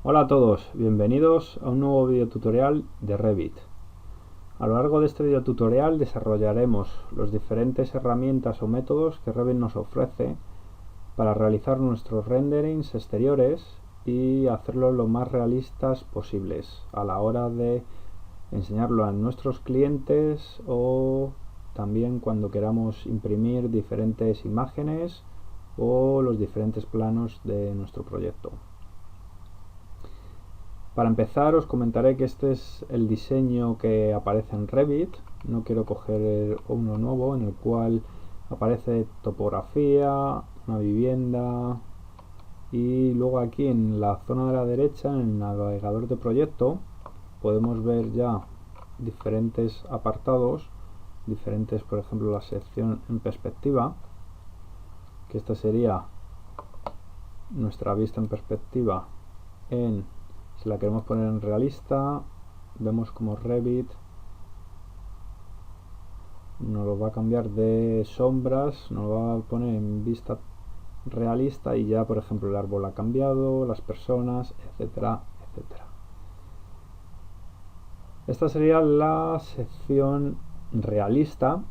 Hola a todos, bienvenidos a un nuevo video tutorial de Revit. A lo largo de este video tutorial desarrollaremos las diferentes herramientas o métodos que Revit nos ofrece para realizar nuestros renderings exteriores y hacerlo lo más realistas posibles a la hora de enseñarlo a nuestros clientes o también cuando queramos imprimir diferentes imágenes o los diferentes planos de nuestro proyecto. Para empezar os comentaré que este es el diseño que aparece en Revit. No quiero coger uno nuevo en el cual aparece topografía, una vivienda y luego aquí en la zona de la derecha, en el navegador de proyecto, podemos ver ya diferentes apartados, diferentes, por ejemplo, la sección en perspectiva, que esta sería nuestra vista en perspectiva si la queremos poner en realista. Vemos como Revit nos lo va a cambiar de sombras, nos lo va a poner en vista realista y ya por ejemplo el árbol ha cambiado, las personas, etcétera, etcétera. Esta sería la sección realista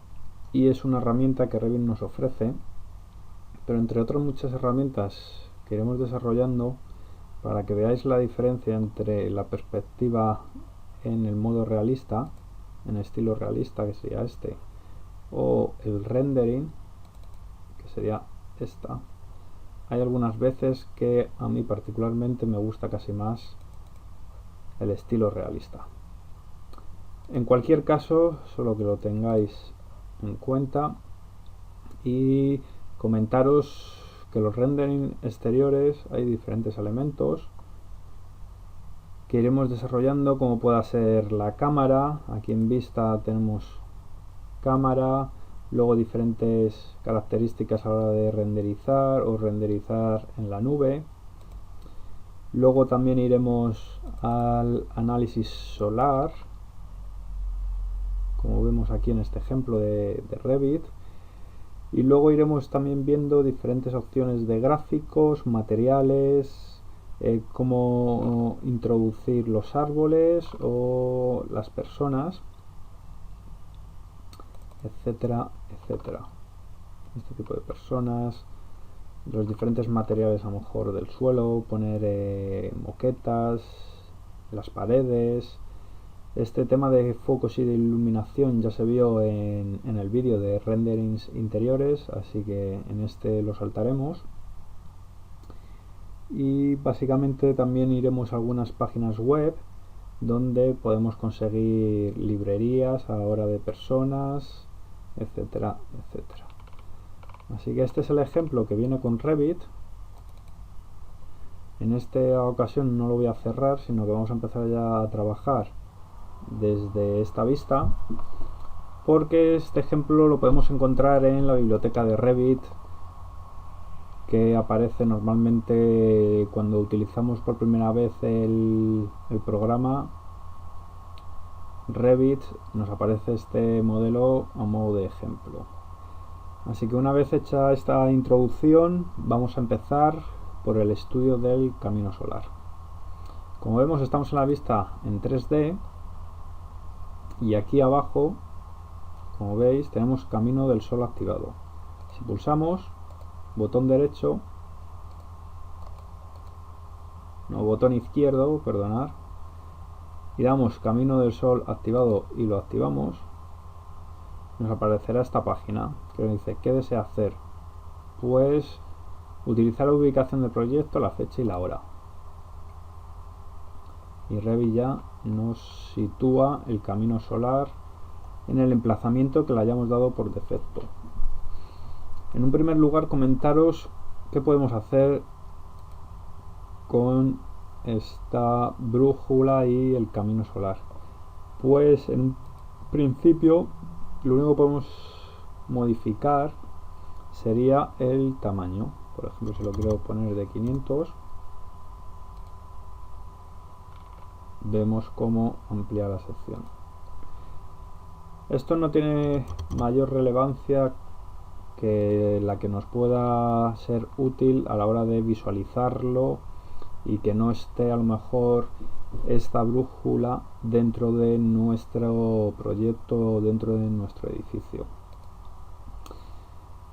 y es una herramienta que Revit nos ofrece, pero entre otras muchas herramientas que iremos desarrollando para que veáis la diferencia entre la perspectiva en el modo realista, en estilo realista, que sería este, o el rendering, que sería esta. Hay algunas veces que a mí particularmente me gusta casi más el estilo realista. En cualquier caso, solo que lo tengáis en cuenta, y comentaros que los rendering exteriores hay diferentes elementos que iremos desarrollando, como pueda ser la cámara. Aquí en vista tenemos cámara, luego diferentes características a la hora de renderizar o renderizar en la nube. Luego también iremos al análisis solar, como vemos aquí en este ejemplo de Revit. Y luego iremos también viendo diferentes opciones de gráficos, materiales, cómo introducir los árboles o las personas, etcétera, etcétera. Este tipo de personas, los diferentes materiales a lo mejor del suelo, poner moquetas, las paredes. Este tema de focos y de iluminación ya se vio en el vídeo de renderings interiores, así que en este lo saltaremos. Y básicamente también iremos a algunas páginas web donde podemos conseguir librerías a la hora de personas, etcétera, etcétera. Así que este es el ejemplo que viene con Revit. En esta ocasión no lo voy a cerrar, sino que vamos a empezar ya a trabajar desde esta vista, porque este ejemplo lo podemos encontrar en la biblioteca de Revit, que aparece normalmente cuando utilizamos por primera vez el programa Revit. Nos aparece este modelo a modo de ejemplo. Así que una vez hecha esta introducción, vamos a empezar por el estudio del camino solar. Como vemos, estamos en la vista en 3D y aquí abajo, como veis, tenemos camino del sol activado. Si pulsamos botón derecho, no, botón izquierdo, perdonad, y damos camino del sol activado y lo activamos, nos aparecerá esta página que nos dice ¿qué desea hacer? Pues utilizar la ubicación del proyecto, la fecha y la hora. Y Revit ya nos sitúa el camino solar en el emplazamiento que le hayamos dado por defecto. En un primer lugar, comentaros qué podemos hacer con esta brújula y el camino solar. Pues en un principio lo único que podemos modificar sería el tamaño. Por ejemplo, si lo quiero poner de 500, vemos cómo ampliar la sección. Esto no tiene mayor relevancia que la que nos pueda ser útil a la hora de visualizarlo y que no esté a lo mejor esta brújula dentro de nuestro proyecto, dentro de nuestro edificio.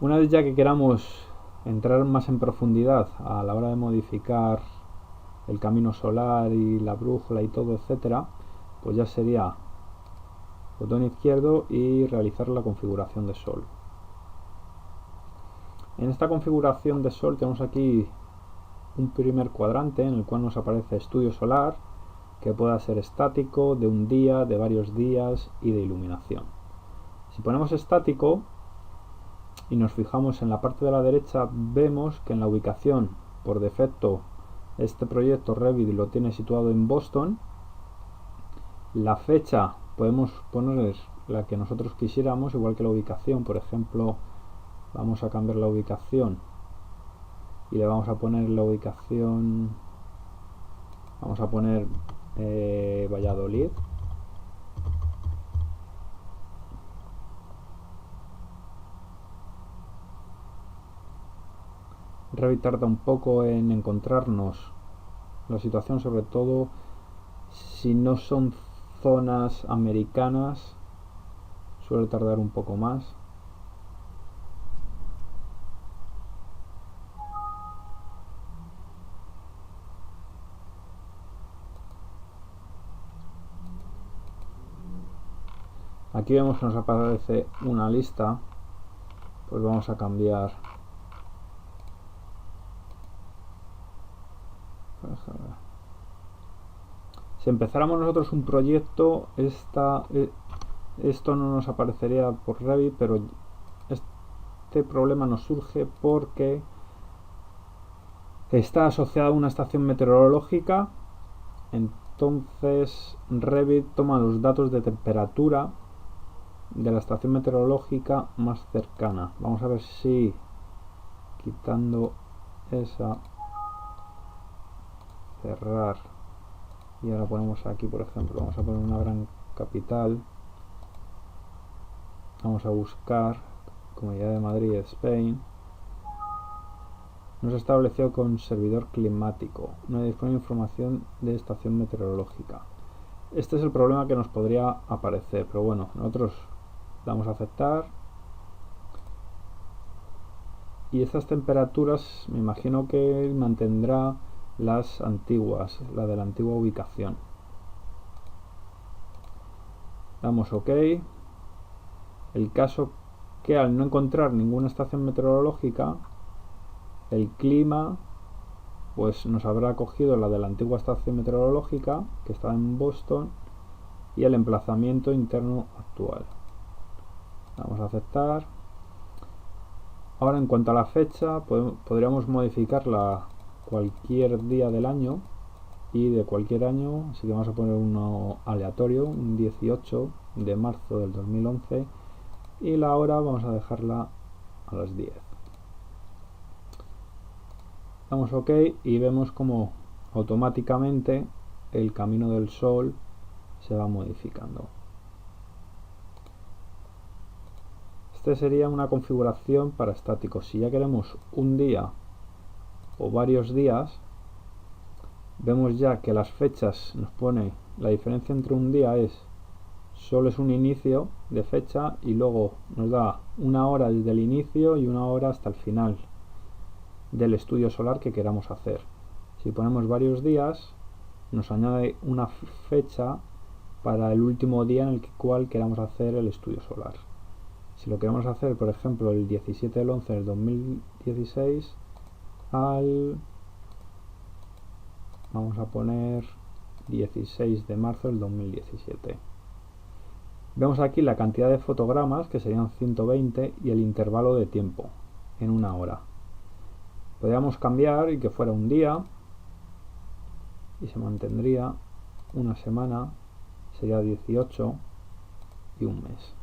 Una vez ya que queramos entrar más en profundidad a la hora de modificar el camino solar y la brújula y todo, etcétera, pues ya sería botón izquierdo y realizar la configuración de sol. En esta configuración de sol tenemos aquí un primer cuadrante en el cual nos aparece estudio solar, que pueda ser estático, de un día, de varios días y de iluminación. Si ponemos estático y nos fijamos en la parte de la derecha, vemos que en la ubicación, por defecto, este proyecto Revit lo tiene situado en Boston. La fecha podemos poner la que nosotros quisiéramos, igual que la ubicación. Por ejemplo, vamos a cambiar la ubicación y le vamos a poner la ubicación, vamos a poner Valladolid. Revit tarda un poco en encontrarnos la situación, sobre todo si no son zonas americanas, suele tardar un poco más. Aquí vemos que nos aparece una lista, pues vamos a cambiar. Si empezáramos nosotros un proyecto, esto no nos aparecería por Revit, pero este problema nos surge porque está asociado a una estación meteorológica. Entonces Revit toma los datos de temperatura de la estación meteorológica más cercana. Vamos a ver si quitando esa, cerrar, y ahora ponemos aquí, por ejemplo, vamos a poner una gran capital, vamos a buscar Comunidad de Madrid, Spain. No se estableció con servidor climático, no dispone de información de estación meteorológica. Este es el problema que nos podría aparecer, pero bueno, nosotros damos a aceptar. Y estas temperaturas me imagino que mantendrá las antiguas, la de la antigua ubicación. Damos OK. El caso que al no encontrar ninguna estación meteorológica, el clima pues nos habrá cogido la de la antigua estación meteorológica, que está en Boston, y el emplazamiento interno actual. Vamos a aceptar. Ahora, en cuanto a la fecha, podríamos modificarla cualquier día del año y de cualquier año, así que vamos a poner uno aleatorio, un 18 de marzo del 2011, y la hora vamos a dejarla a las 10. Damos OK y vemos como automáticamente el camino del sol se va modificando. Esta sería una configuración para estáticos. Si ya queremos un día o varios días, vemos ya que las fechas nos pone la diferencia entre un día solo es un inicio de fecha, y luego nos da una hora desde el inicio y una hora hasta el final del estudio solar que queramos hacer. Si ponemos varios días, nos añade una fecha para el último día en el cual queramos hacer el estudio solar. Si lo queremos hacer, por ejemplo, el 17 del 11 del 2016 vamos a poner 16 de marzo del 2017. Vemos aquí la cantidad de fotogramas, que serían 120, y el intervalo de tiempo en una hora. Podríamos cambiar y que fuera un día y se mantendría una semana, sería 18, y un mes.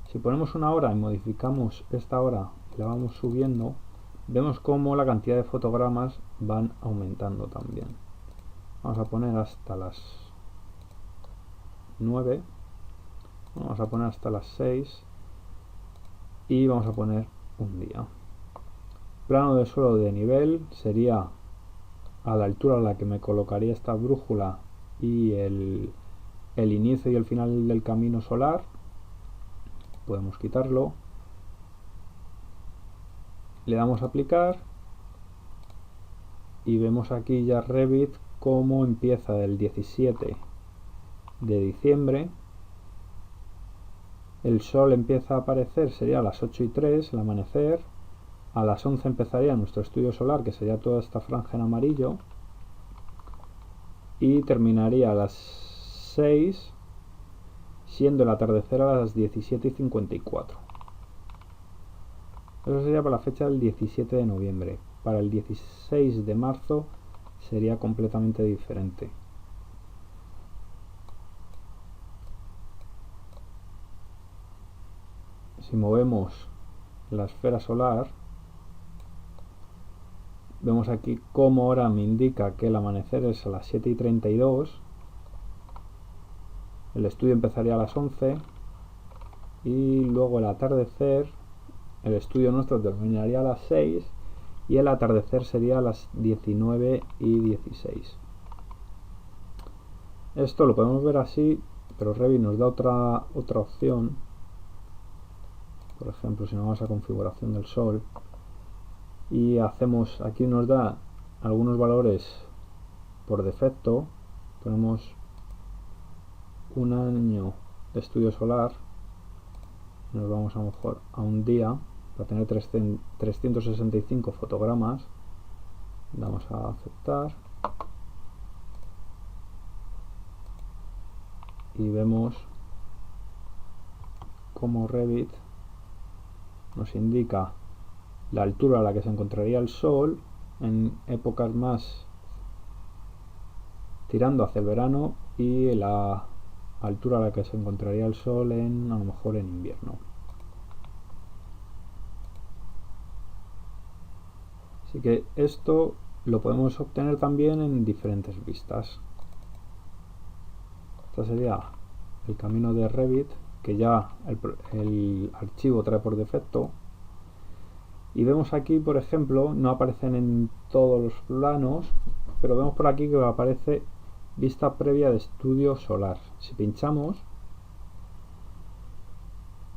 Si ponemos una hora y modificamos esta hora y la vamos subiendo, vemos cómo la cantidad de fotogramas van aumentando también. Vamos a poner hasta las 9, vamos a poner hasta las 6 y vamos a poner un día. Plano de suelo de nivel sería a la altura a la que me colocaría esta brújula y el inicio y el final del camino solar. Podemos quitarlo, le damos a aplicar y vemos aquí ya Revit cómo empieza del 17 de diciembre. El sol empieza a aparecer, sería a las 8:03, el amanecer. A las 11 empezaría nuestro estudio solar, que sería toda esta franja en amarillo, y terminaría a las 6, siendo el atardecer a las 17:54. Eso sería para la fecha del 17 de noviembre. Para el 16 de marzo sería completamente diferente. Si movemos la esfera solar, vemos aquí cómo ahora me indica que el amanecer es a las 7:32, el estudio empezaría a las 11 y luego el atardecer, el estudio nuestro terminaría a las 6 y el atardecer sería a las 19:16. Esto lo podemos ver así, pero Revit nos da otra opción. Por ejemplo, si nos vamos a configuración del sol y hacemos, aquí nos da algunos valores por defecto, ponemos un año de estudio solar, nos vamos a lo mejor a un día para tener 365 fotogramas, damos a aceptar y vemos como Revit nos indica la altura a la que se encontraría el sol en épocas más tirando hacia el verano y la altura a la que se encontraría el sol en, a lo mejor en invierno. Así que esto lo podemos obtener también en diferentes vistas. Este sería el camino de Revit, que ya el archivo trae por defecto. Y vemos aquí, por ejemplo, no aparecen en todos los planos, pero vemos por aquí que aparece vista previa de estudio solar. Si pinchamos,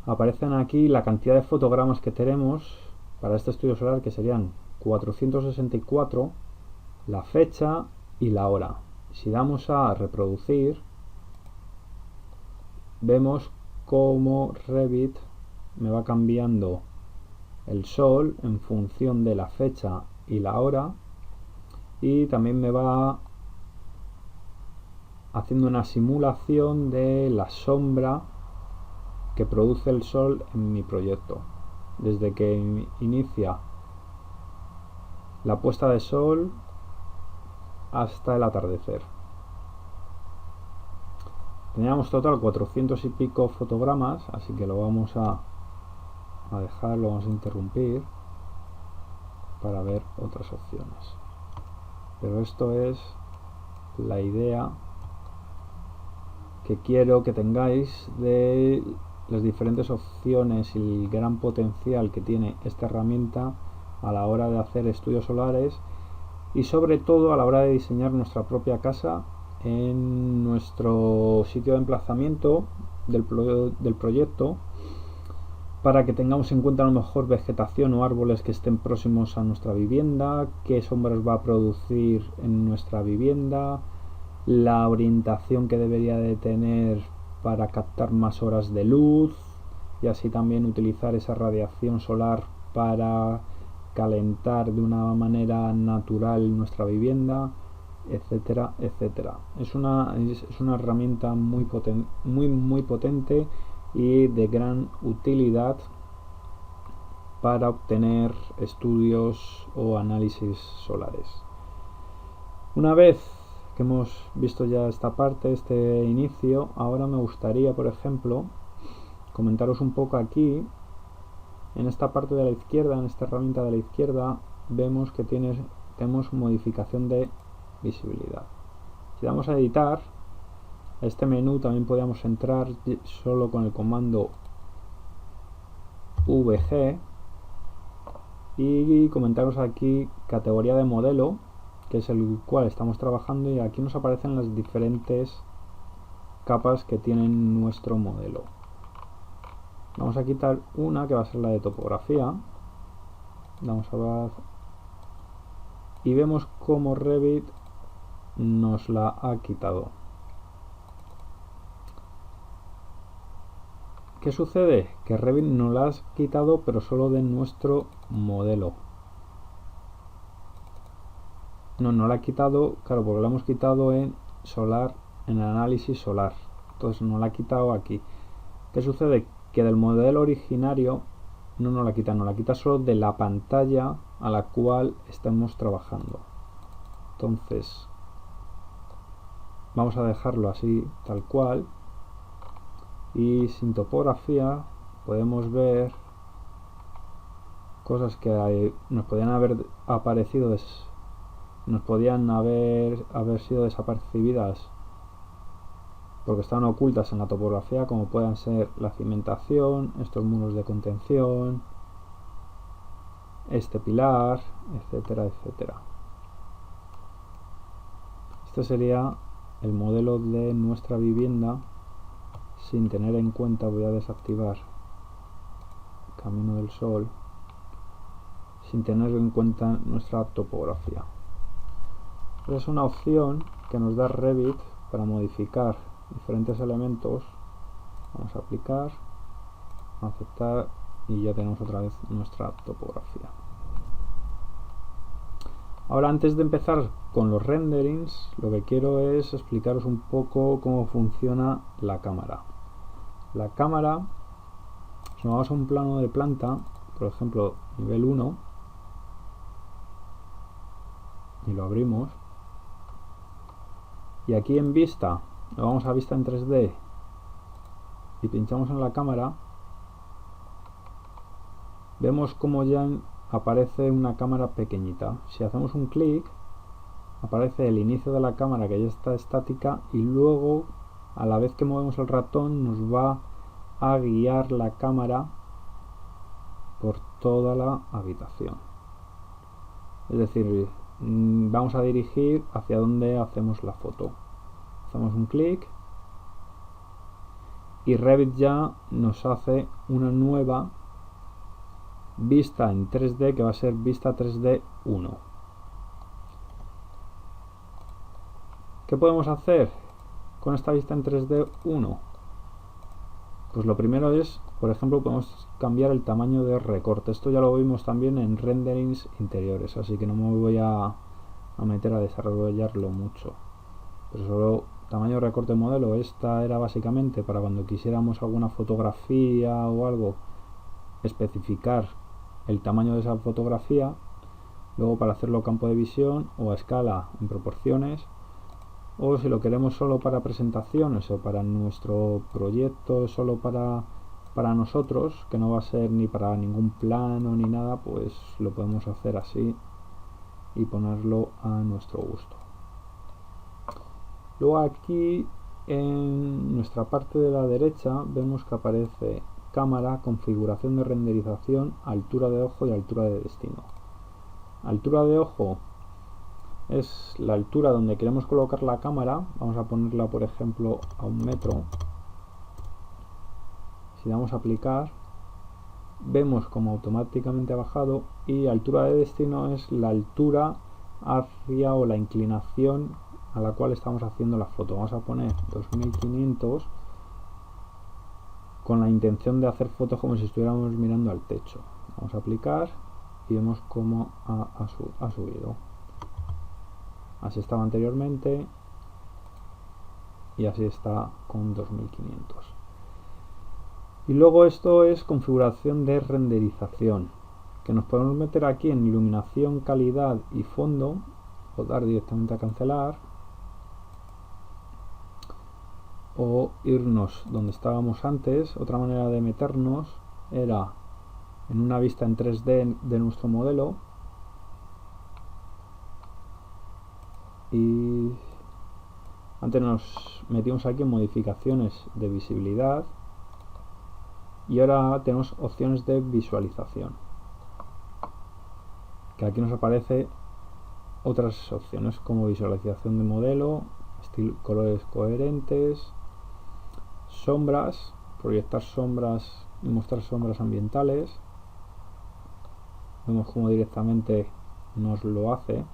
aparecen aquí la cantidad de fotogramas que tenemos para este estudio solar, que serían 464, la fecha y la hora. Si damos a reproducir, vemos cómo Revit me va cambiando el sol en función de la fecha y la hora, y también me va haciendo una simulación de la sombra que produce el sol en mi proyecto, desde que inicia la puesta de sol hasta el atardecer. Teníamos total 400 y pico fotogramas, así que lo vamos a dejar, lo vamos a interrumpir para ver otras opciones. Pero esto es la idea que quiero que tengáis de las diferentes opciones y el gran potencial que tiene esta herramienta a la hora de hacer estudios solares y sobre todo a la hora de diseñar nuestra propia casa en nuestro sitio de emplazamiento del proyecto, para que tengamos en cuenta a lo mejor vegetación o árboles que estén próximos a nuestra vivienda, qué sombras va a producir en nuestra vivienda, la orientación que debería de tener para captar más horas de luz y así también utilizar esa radiación solar para calentar de una manera natural nuestra vivienda, etcétera, etcétera. Es una herramienta muy potente y de gran utilidad para obtener estudios o análisis solares. Una vez que hemos visto ya esta parte, este inicio, ahora me gustaría, por ejemplo, comentaros un poco aquí, en esta parte de la izquierda, en esta herramienta de la izquierda, vemos que tenemos modificación de visibilidad. Si damos a editar, a este menú también podríamos entrar solo con el comando VG y comentaros aquí categoría de modelo, que es el cual estamos trabajando, y aquí nos aparecen las diferentes capas que tiene nuestro modelo. Vamos a quitar una que va a ser la de topografía. Vamos a ver y vemos cómo Revit nos la ha quitado. ¿Qué sucede? Que Revit nos la ha quitado, pero solo de nuestro modelo. No la ha quitado, claro, porque la hemos quitado en solar, en el análisis solar. Entonces no la ha quitado aquí. ¿Qué sucede? Que del modelo originario no nos la quita solo de la pantalla a la cual estamos trabajando. Entonces vamos a dejarlo así, tal cual, y sin topografía podemos ver cosas que nos podían haber aparecido, nos podían haber sido desapercibidas porque están ocultas en la topografía, como puedan ser la cimentación, estos muros de contención, este pilar, etcétera, etcétera. Este sería el modelo de nuestra vivienda sin tener en cuenta. Voy a desactivar Camino del Sol, sin tener en cuenta nuestra topografía. Es una opción que nos da Revit para modificar diferentes elementos. Vamos a aplicar, aceptar, y ya tenemos otra vez nuestra topografía. Ahora, antes de empezar con los renderings, lo que quiero es explicaros un poco cómo funciona la cámara. La cámara, si nos vamos a un plano de planta, por ejemplo nivel 1, y lo abrimos, y aquí en vista, lo vamos a vista en 3D y pinchamos en la cámara, vemos como ya aparece una cámara pequeñita. Si hacemos un clic, aparece el inicio de la cámara, que ya está estática, y luego a la vez que movemos el ratón nos va a guiar la cámara por toda la habitación. Es decir, vamos a dirigir hacia donde hacemos la foto. Hacemos un clic y Revit ya nos hace una nueva vista en 3D, que va a ser vista 3D 1. ¿Qué podemos hacer con esta vista en 3D 1? Pues lo primero es, por ejemplo, podemos cambiar el tamaño de recorte. Esto ya lo vimos también en renderings interiores, así que no me voy a meter a desarrollarlo mucho. Pero solo tamaño de recorte modelo. Esta era básicamente para cuando quisiéramos alguna fotografía o algo, especificar el tamaño de esa fotografía. Luego, para hacerlo campo de visión o a escala en proporciones, o si lo queremos solo para presentaciones o para nuestro proyecto, solo para nosotros, que no va a ser ni para ningún plano ni nada, pues lo podemos hacer así y ponerlo a nuestro gusto. Luego aquí en nuestra parte de la derecha vemos que aparece cámara, configuración de renderización, altura de ojo y altura de destino. Altura de ojo es la altura donde queremos colocar la cámara. Vamos a ponerla, por ejemplo, a 1 metro. Si damos a aplicar, vemos como automáticamente ha bajado. Y altura de destino es la altura hacia, o la inclinación a la cual estamos haciendo la foto. Vamos a poner 2500 con la intención de hacer fotos como si estuviéramos mirando al techo. Vamos a aplicar y vemos cómo ha subido. Así estaba anteriormente y así está con 2500. Y luego esto es configuración de renderización, que nos podemos meter aquí en iluminación, calidad y fondo, o dar directamente a cancelar, o irnos donde estábamos antes. Otra manera de meternos era en una vista en 3D de nuestro modelo, y antes nos metimos aquí en modificaciones de visibilidad y ahora tenemos opciones de visualización, que aquí nos aparece otras opciones como visualización de modelo, colores coherentes, sombras, proyectar sombras y mostrar sombras ambientales. Vemos cómo directamente nos lo hace.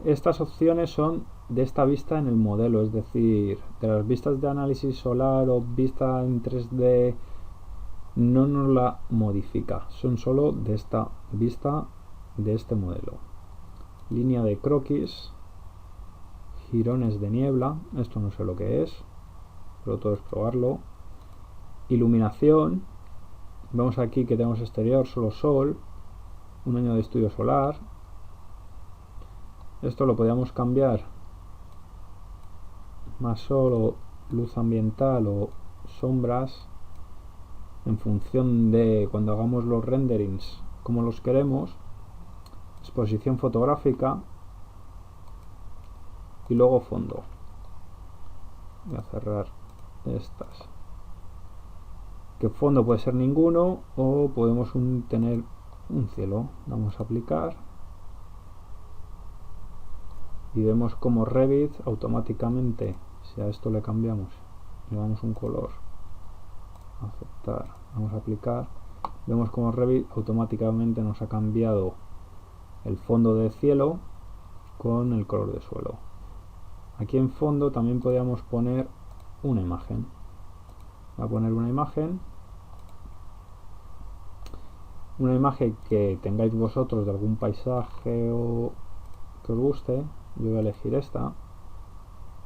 Estas opciones son de esta vista en el modelo, es decir, de las vistas de análisis solar o vista en 3D no nos la modifica, son solo de esta vista de este modelo. Línea de croquis, jirones de niebla, esto no sé lo que es, pero todo es probarlo. Iluminación, vemos aquí que tenemos exterior, solo sol, un año de estudio solar. Esto lo podríamos cambiar más sol o luz ambiental o sombras en función de cuando hagamos los renderings como los queremos. Exposición fotográfica y luego fondo. Voy a cerrar estas. Que fondo puede ser ninguno o podemos tener un cielo. Vamos a aplicar y vemos como Revit automáticamente, si a esto le cambiamos, le damos un color, aceptar, vamos a aplicar, vemos como Revit automáticamente nos ha cambiado el fondo de cielo con el color de suelo. Aquí en fondo también podríamos poner una imagen. Voy a poner una imagen que tengáis vosotros de algún paisaje o que os guste. Yo voy a elegir esta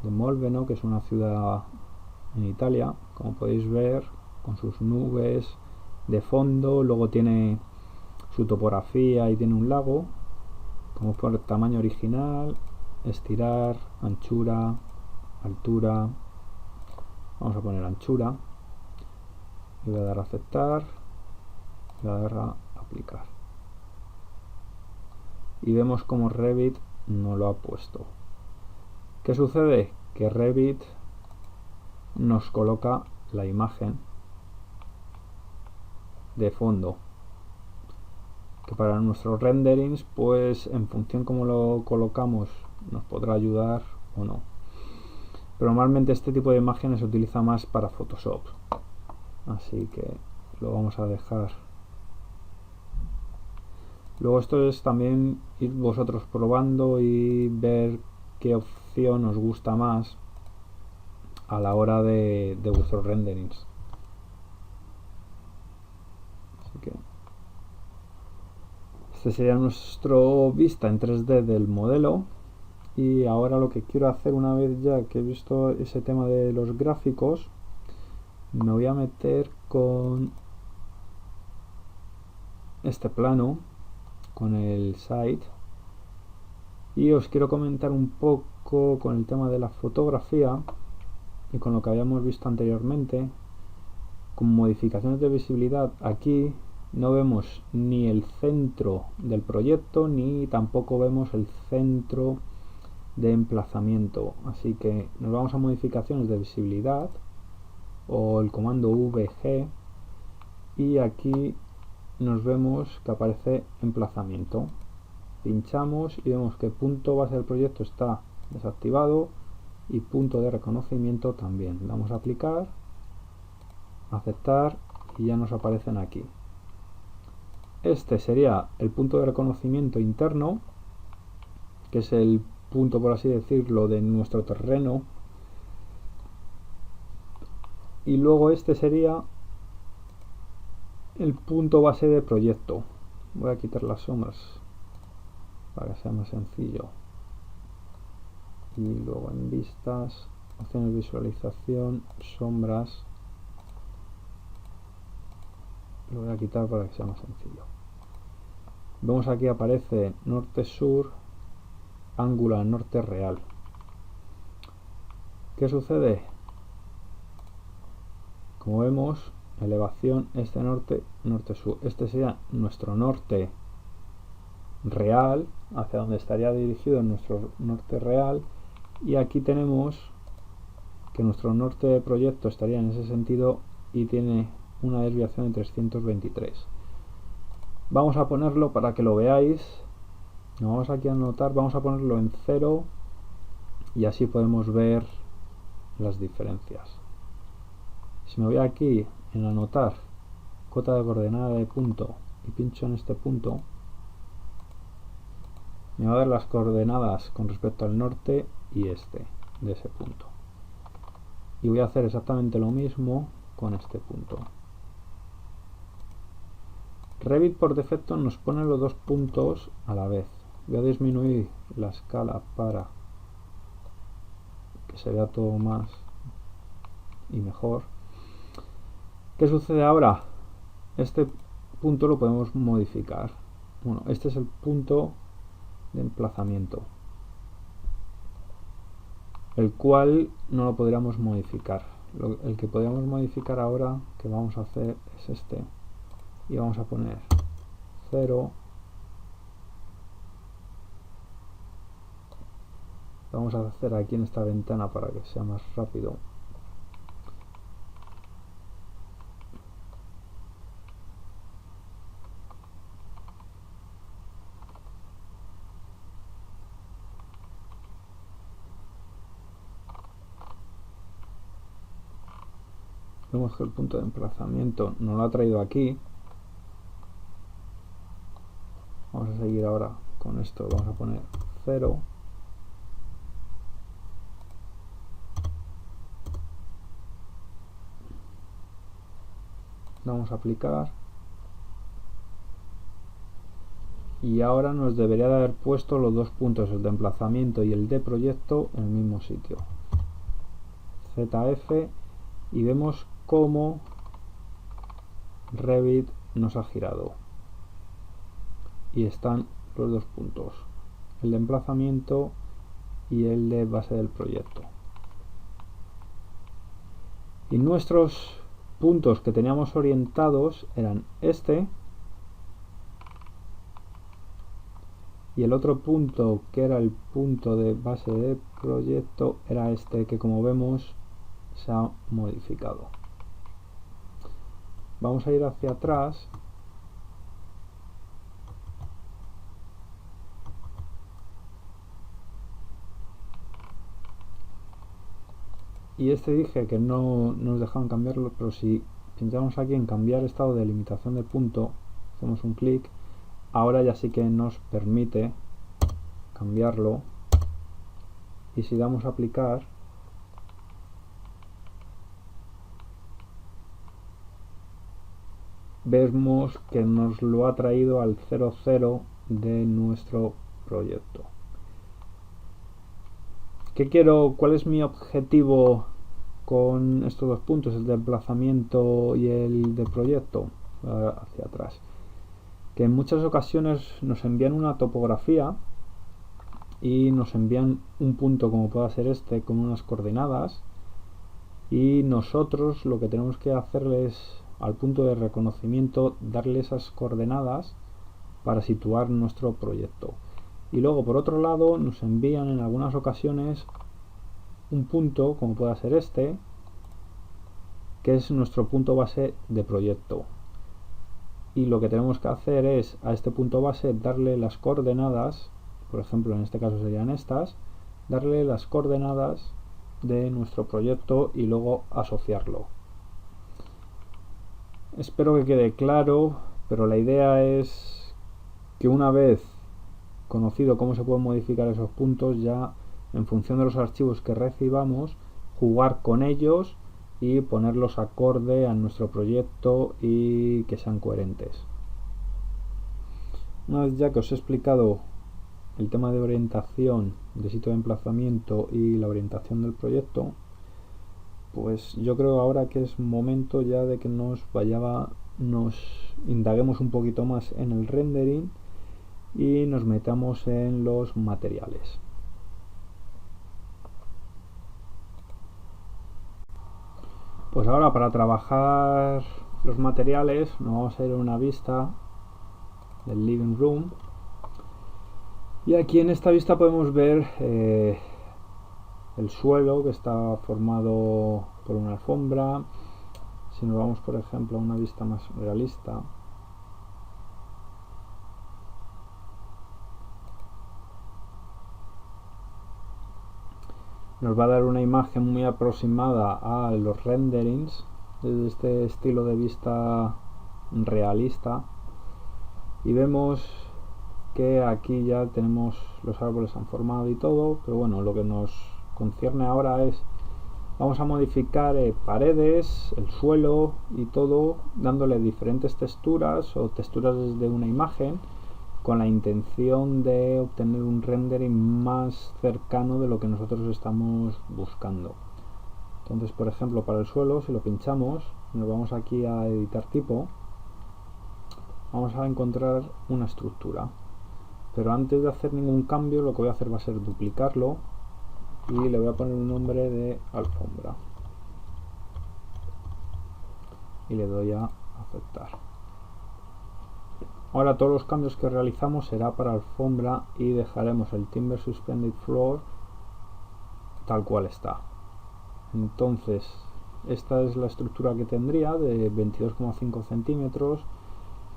de Molveno, que es una ciudad en Italia, como podéis ver, con sus nubes de fondo. Luego tiene su topografía y tiene un lago. Como por tamaño original, estirar, anchura, altura. Vamos a poner anchura y voy a dar a aceptar y voy a dar a aplicar y vemos como Revit no lo ha puesto. ¿Qué sucede? Que Revit nos coloca la imagen de fondo, que para nuestros renderings, pues en función como lo colocamos, nos podrá ayudar o no. Pero normalmente este tipo de imágenes se utiliza más para Photoshop, así que lo vamos a dejar. Luego esto es también ir vosotros probando y ver qué opción os gusta más a la hora de vuestros renderings. Así que este sería nuestro vista en 3D del modelo. Y ahora lo que quiero hacer, una vez ya que he visto ese tema de los gráficos, me voy a meter con este plano, con el site, y os quiero comentar un poco con el tema de la fotografía y con lo que habíamos visto anteriormente. Con modificaciones de visibilidad, aquí no vemos ni el centro del proyecto ni tampoco vemos el centro de emplazamiento, así que nos vamos a modificaciones de visibilidad o el comando VG y aquí nos vemos que aparece emplazamiento. Pinchamos y vemos que punto base del proyecto está desactivado y punto de reconocimiento también. Damos a aplicar, aceptar y ya nos aparecen aquí. Este sería el punto de reconocimiento interno, que es el punto, por así decirlo, de nuestro terreno, y luego este sería el punto base de proyecto. Voy a quitar las sombras para que sea más sencillo, y luego en vistas, opciones de visualización, sombras, lo voy a quitar para que sea más sencillo. Vemos aquí aparece norte-sur, ángulo norte real. ¿Qué sucede? Como vemos, elevación este norte, norte-sur. Este sería nuestro norte real, hacia donde estaría dirigido nuestro norte real, y aquí tenemos que nuestro norte de proyecto estaría en ese sentido y tiene una desviación de 323. Vamos a ponerlo para que lo veáis Nos vamos aquí a anotar, vamos a ponerlo en 0 y así podemos ver las diferencias. Si me voy aquí en anotar cota de coordenada de punto y pincho en este punto, me va a dar las coordenadas con respecto al norte y este de ese punto. Y voy a hacer exactamente lo mismo con este punto. Revit por defecto nos pone los dos puntos a la vez. Voy a disminuir la escala para que se vea todo más y mejor. ¿Qué sucede ahora? Este punto lo podemos modificar. Bueno, este es el punto de emplazamiento, el cual no lo podríamos modificar. El que podríamos modificar ahora, que vamos a hacer, es este. Y vamos a poner 0. Vamos a hacer aquí en esta ventana para que sea más rápido. Vemos que el punto de emplazamiento nos lo ha traído aquí. Vamos a seguir ahora con esto. Vamos a poner 0. Vamos a aplicar. Y ahora nos debería de haber puesto los dos puntos, el de emplazamiento y el de proyecto, en el mismo sitio. ZF, y vemos cómo Revit nos ha girado. Y están los dos puntos, el de emplazamiento y el de base del proyecto. Y nuestros puntos que teníamos orientados eran este y el otro punto, que era el punto de base de proyecto, era este, que como vemos se ha modificado. Vamos a ir hacia atrás y este dije que no nos dejaban cambiarlo, pero si pinchamos aquí en cambiar estado de limitación de punto, hacemos un clic, ahora ya sí que nos permite cambiarlo. Y si damos a aplicar, vemos que nos lo ha traído al 00 de nuestro proyecto. ¿Cuál es mi objetivo con estos dos puntos, el de emplazamiento y el de proyecto? Hacia atrás. Que en muchas ocasiones nos envían una topografía y nos envían un punto como pueda ser este con unas coordenadas, y nosotros lo que tenemos que hacerles al punto de reconocimiento, darle esas coordenadas para situar nuestro proyecto. Y luego por otro lado nos envían en algunas ocasiones un punto como pueda ser este, que es nuestro punto base de proyecto, y lo que tenemos que hacer es a este punto base darle las coordenadas, por ejemplo en este caso serían estas, darle las coordenadas de nuestro proyecto y luego asociarlo. Espero que quede claro, pero la idea es que una vez conocido cómo se pueden modificar esos puntos, ya en función de los archivos que recibamos, jugar con ellos y ponerlos acorde a nuestro proyecto y que sean coherentes. Una vez ya que os he explicado el tema de orientación de sitio de emplazamiento y la orientación del proyecto, pues yo creo ahora que es momento ya de que nos indaguemos un poquito más en el rendering y nos metamos en los materiales. Pues ahora para trabajar los materiales nos vamos a ir a una vista del living room, y aquí en esta vista podemos ver el suelo, que está formado por una alfombra. Si nos vamos por ejemplo a una vista más realista, nos va a dar una imagen muy aproximada a los renderings desde este estilo de vista realista, y vemos que aquí ya tenemos los árboles han formado y todo, pero bueno, lo que nos concierne ahora es vamos a modificar paredes, el suelo y todo, dándole diferentes texturas o texturas desde una imagen, con la intención de obtener un rendering más cercano de lo que nosotros estamos buscando. Entonces, por ejemplo, para el suelo, si lo pinchamos, nos vamos aquí a editar tipo, vamos a encontrar una estructura, pero antes de hacer ningún cambio lo que voy a hacer va a ser duplicarlo y le voy a poner un nombre de alfombra y le doy a aceptar. Ahora todos los cambios que realizamos será para alfombra y dejaremos el Timber Suspended Floor tal cual está. Entonces esta es la estructura que tendría, de 22,5 centímetros,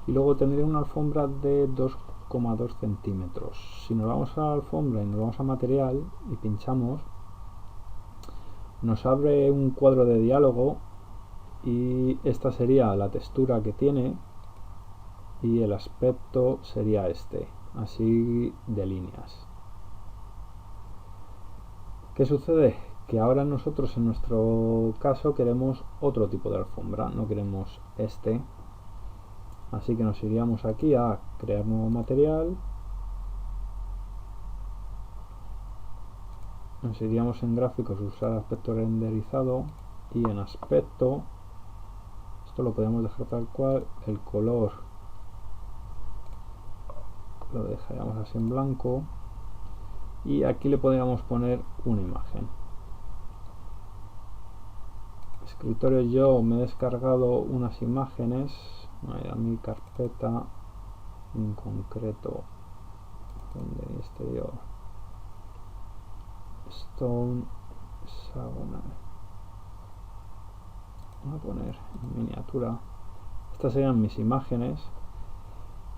y luego tendría una alfombra de 2,2 centímetros. Si nos vamos a la alfombra y nos vamos a material y pinchamos, nos abre un cuadro de diálogo y esta sería la textura que tiene y el aspecto sería este, así de líneas. ¿Qué sucede? Que ahora nosotros en nuestro caso queremos otro tipo de alfombra, no queremos este, así que nos iríamos aquí a crear nuevo material, nos iríamos en gráficos, usar aspecto renderizado, y en aspecto esto lo podemos dejar tal cual, el color lo dejaríamos así en blanco y aquí le podríamos poner una imagen. Escritorio, yo me he descargado unas imágenes a mi carpeta, en concreto render exterior stone hexagonal, voy a poner en miniatura, estas serían mis imágenes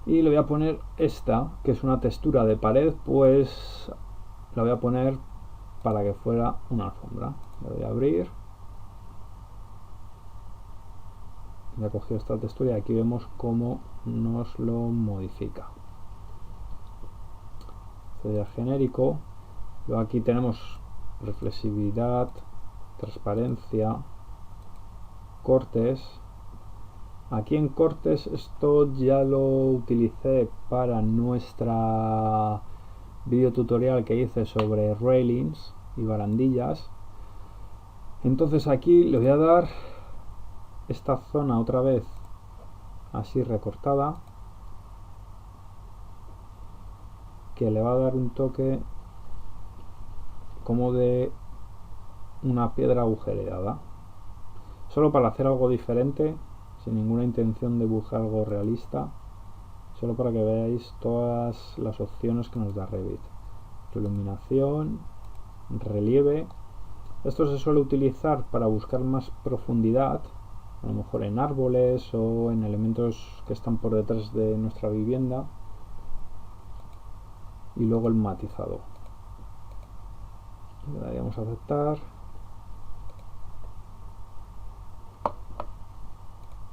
y le voy a poner esta que es una textura de pared, pues la voy a poner para que fuera una alfombra. Le voy a abrir, ya he cogido esta textura y aquí vemos cómo nos lo modifica. Sería genérico, luego aquí tenemos reflexividad, transparencia, cortes. Aquí en cortes esto ya lo utilicé para nuestra vídeo tutorial que hice sobre railings y barandillas. Entonces aquí le voy a dar esta zona otra vez así recortada, que le va a dar un toque como de una piedra agujereada, solo para hacer algo diferente, sin ninguna intención de buscar algo realista, solo para que veáis todas las opciones que nos da Revit. Iluminación, relieve, esto se suele utilizar para buscar más profundidad, a lo mejor en árboles o en elementos que están por detrás de nuestra vivienda. Y luego el matizado, le daríamos a aceptar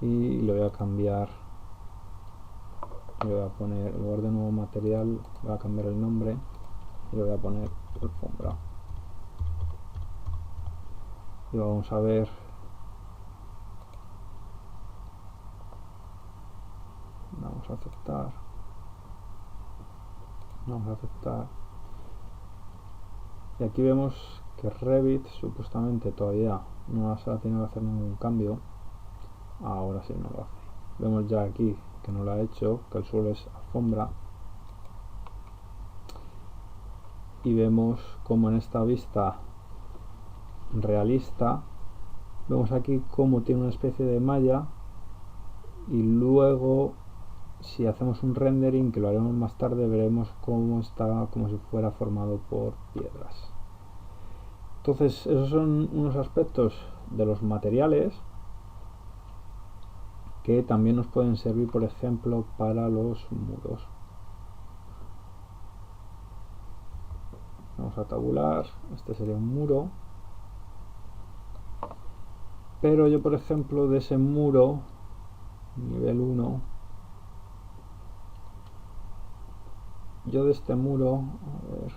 y le voy a cambiar, le voy a poner, en lugar de nuevo material, voy a cambiar el nombre y le voy a poner alfombra. Y vamos a ver vamos a aceptar, vamos a aceptar, y aquí vemos que Revit supuestamente todavía no ha tenido que hacer ningún cambio. Ahora sí no lo hace. Vemos ya aquí que no lo ha hecho, que el suelo es alfombra, y vemos como en esta vista realista vemos aquí como tiene una especie de malla, y luego si hacemos un rendering, que lo haremos más tarde, veremos cómo está como si fuera formado por piedras. Entonces esos son unos aspectos de los materiales que también nos pueden servir, por ejemplo, para los muros. Vamos vamos a tabular. Este sería un muro. Pero yo, por ejemplo, de ese muro, nivel 1, yo de este muro, a ver,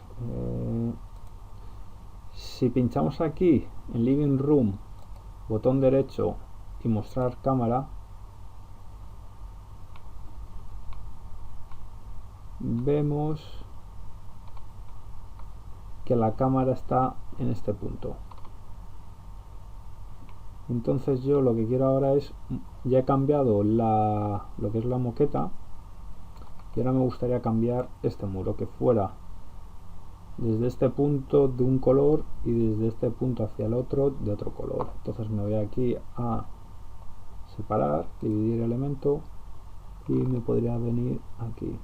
si pinchamos aquí en Living Room, botón derecho y mostrar cámara, vemos que la cámara está en este punto. Entonces yo lo que quiero ahora es, ya he cambiado lo que es la moqueta, y ahora me gustaría cambiar este muro, que fuera desde este punto de un color y desde este punto hacia el otro de otro color. Entonces me voy aquí a separar, dividir elemento, y me podría venir aquí,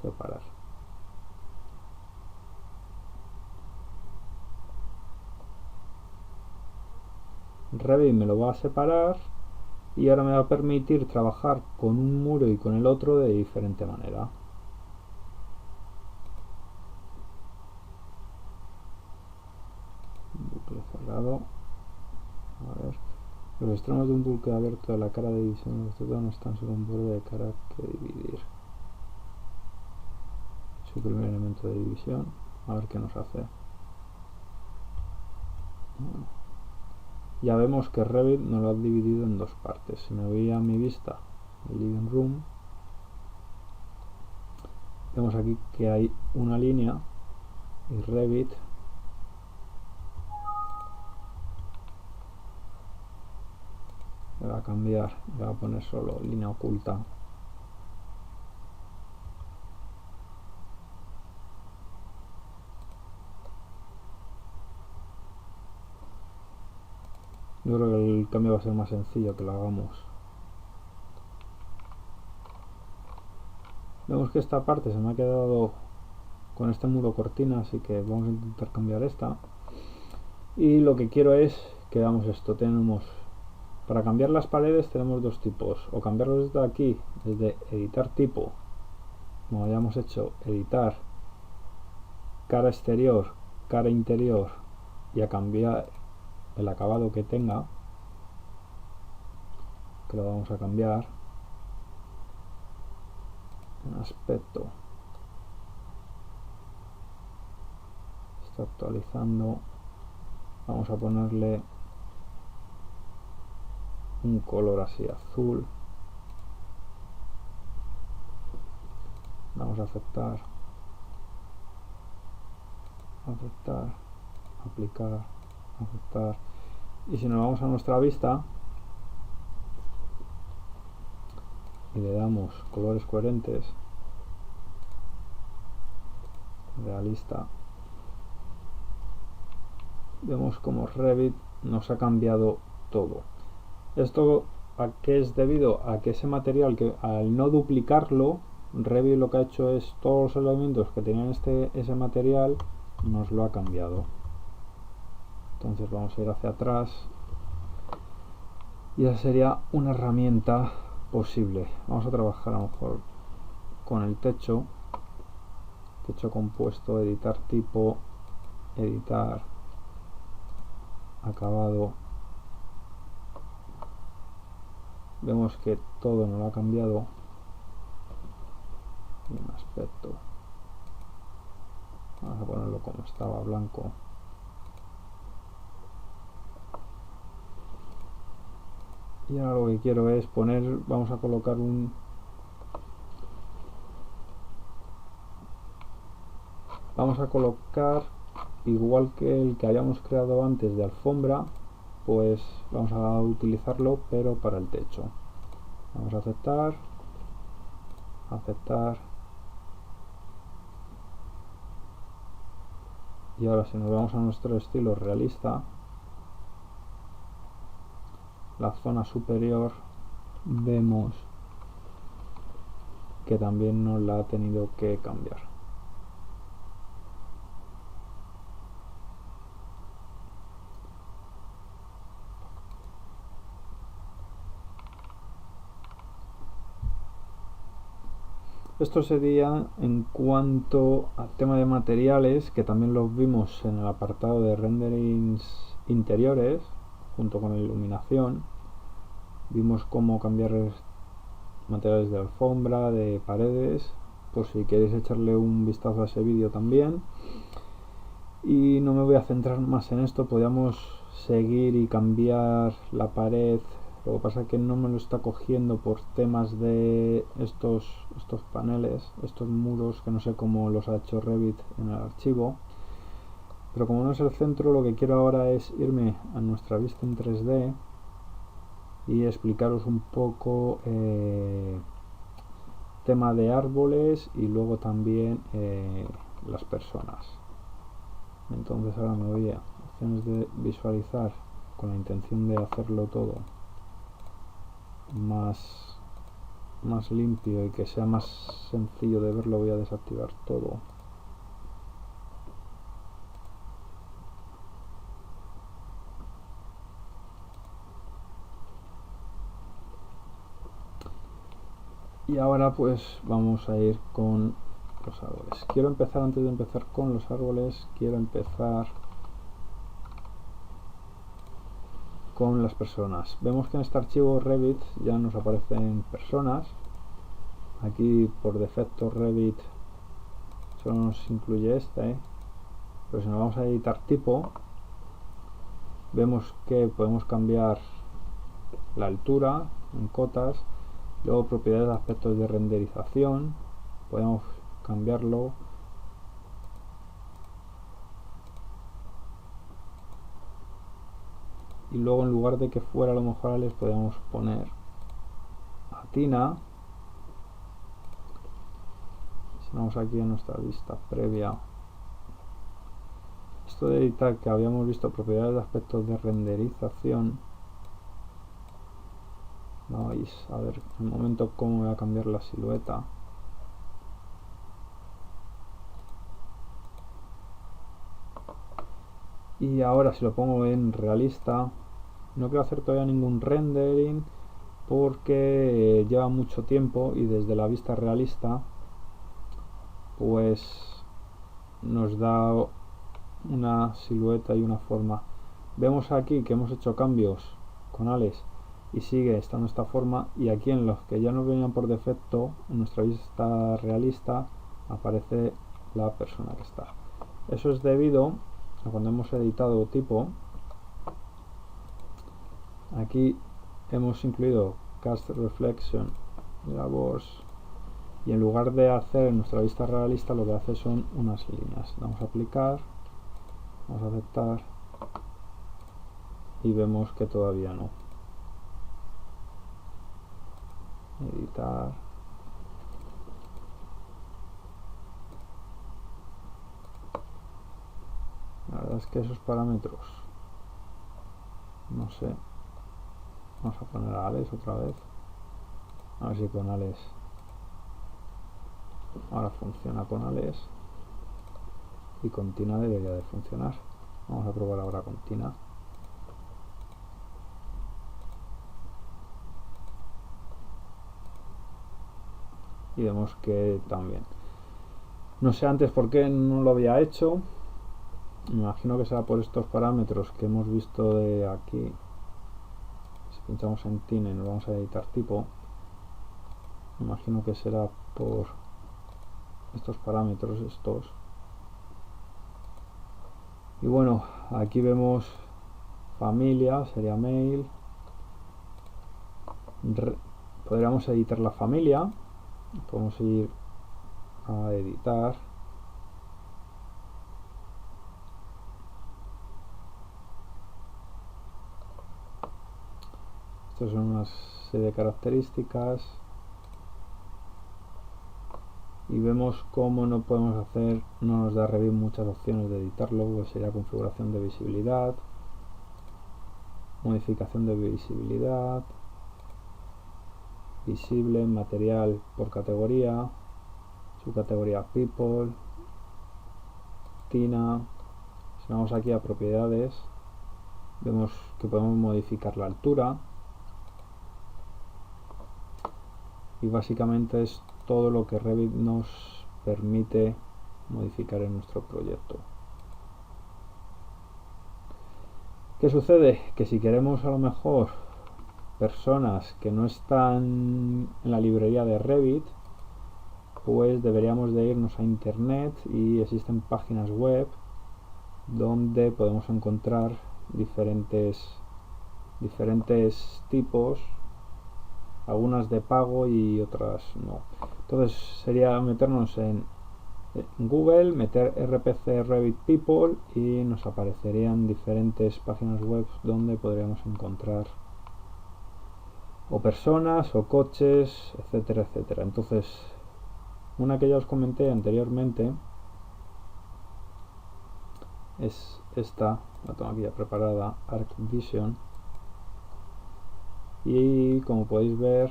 separar. Revit me lo va a separar y ahora me va a permitir trabajar con un muro y con el otro de diferente manera. Bucle cerrado. A ver. Los extremos de un bucle abierto de la cara de división de este tono están sobre un borde de cara que dividir. Su primer elemento de división. A ver qué nos hace. Bueno, ya vemos que Revit nos lo ha dividido en dos partes. Si me voy a mi vista, el Living Room, vemos aquí que hay una línea y Revit le va a cambiar, le va a poner solo línea oculta. Yo creo que el cambio va a ser más sencillo que lo hagamos. Vemos que esta parte se me ha quedado con este muro cortina, así que vamos a intentar cambiar esta. Y lo que quiero es que veamos esto. Tenemos, para cambiar las paredes tenemos dos tipos, o cambiarlos desde aquí, desde editar tipo, como hayamos hecho, editar cara exterior, cara interior, y a cambiar el acabado que tenga, que lo vamos a cambiar en aspecto. Está actualizando. Vamos a ponerle un color así azul. Vamos a aceptar, aplicar, aceptar. Y si nos vamos a nuestra vista y le damos colores coherentes, realista, vemos como Revit nos ha cambiado todo. Esto a qué es debido a que ese material, que al no duplicarlo, Revit lo que ha hecho es todos los elementos que tenían ese material nos lo ha cambiado. Entonces vamos a ir hacia atrás y esa sería una herramienta posible. Vamos a trabajar a lo mejor con el techo compuesto, editar tipo, editar acabado. Vemos que todo nos lo ha cambiado. Y un aspecto, vamos a ponerlo como estaba, blanco. Y ahora lo que quiero es poner, vamos a colocar igual que el que habíamos creado antes de alfombra, pues vamos a utilizarlo pero para el techo. Vamos a aceptar, aceptar, y ahora si nos vamos a nuestro estilo realista, la zona superior vemos que también nos la ha tenido que cambiar. Esto sería en cuanto al tema de materiales, que también los vimos en el apartado de renderings interiores, junto con la iluminación. Vimos cómo cambiar materiales de alfombra, de paredes, por si queréis echarle un vistazo a ese vídeo también. Y no me voy a centrar más en esto, podríamos seguir y cambiar la pared. Lo que pasa es que no me lo está cogiendo por temas de estos paneles, estos muros, que no sé cómo los ha hecho Revit en el archivo. Pero como no es el centro, lo que quiero ahora es irme a nuestra vista en 3D y explicaros un poco tema de árboles y luego también las personas. Entonces ahora me voy a opciones de visualizar con la intención de hacerlo todo más limpio y que sea más sencillo de verlo. Voy a desactivar todo. Y ahora pues vamos a ir con los árboles. Antes de empezar con los árboles, quiero empezar con las personas. Vemos que en este archivo Revit ya nos aparecen personas. Aquí por defecto Revit solo nos incluye pero si nos vamos a editar tipo, vemos que podemos cambiar la altura en cotas, luego propiedades de aspectos de renderización, podemos cambiarlo. Y luego en lugar de que fuera a lo mejor les podemos poner a Tina. Si vamos aquí a nuestra vista previa, esto de editar, que habíamos visto propiedades de aspectos de renderización, vais a ver en un momento cómo voy a cambiar la silueta. Y ahora si lo pongo en realista, no quiero hacer todavía ningún rendering porque lleva mucho tiempo, y desde la vista realista pues nos da una silueta y una forma. Vemos aquí que hemos hecho cambios con Alex y sigue estando esta forma, y aquí en los que ya nos venían por defecto en nuestra vista realista aparece la persona que está. Eso es debido a cuando hemos editado tipo. Aquí hemos incluido Cast Reflection Labors, y en lugar de hacer en nuestra vista realista lo que hace son unas líneas. Vamos a aplicar, vamos a aceptar y vemos que todavía no. Editar. La verdad es que esos parámetros, no sé. Vamos a poner a Alex otra vez. A ver si con Alex ahora funciona con Alex, y con Tina debería de funcionar. Vamos a probar ahora con Tina. Y vemos que también. No sé antes por qué no lo había hecho. Me imagino que será por estos parámetros que hemos visto de aquí. Si pinchamos en Tina y nos vamos a editar tipo, me imagino que será por estos parámetros estos. Y bueno, aquí vemos familia, sería mail. Podríamos editar la familia. Podemos ir a editar. Estas son una serie de características. Y vemos cómo no podemos hacer, no nos da Revit muchas opciones de editarlo, pues sería configuración de visibilidad, modificación de visibilidad, visible, material por categoría, subcategoría people, Tina. Si vamos aquí a propiedades, vemos que podemos modificar la altura, y básicamente es todo lo que Revit nos permite modificar en nuestro proyecto. ¿Qué sucede? Que si queremos a lo mejor personas que no están en la librería de Revit, pues deberíamos de irnos a internet, y existen páginas web donde podemos encontrar diferentes tipos, algunas de pago y otras no. Entonces sería meternos en Google, meter RPC Revit People, y nos aparecerían diferentes páginas web donde podríamos encontrar o personas o coches, etcétera, etcétera. Entonces, una que ya os comenté anteriormente es esta, la tengo aquí ya preparada, ArcVision, y como podéis ver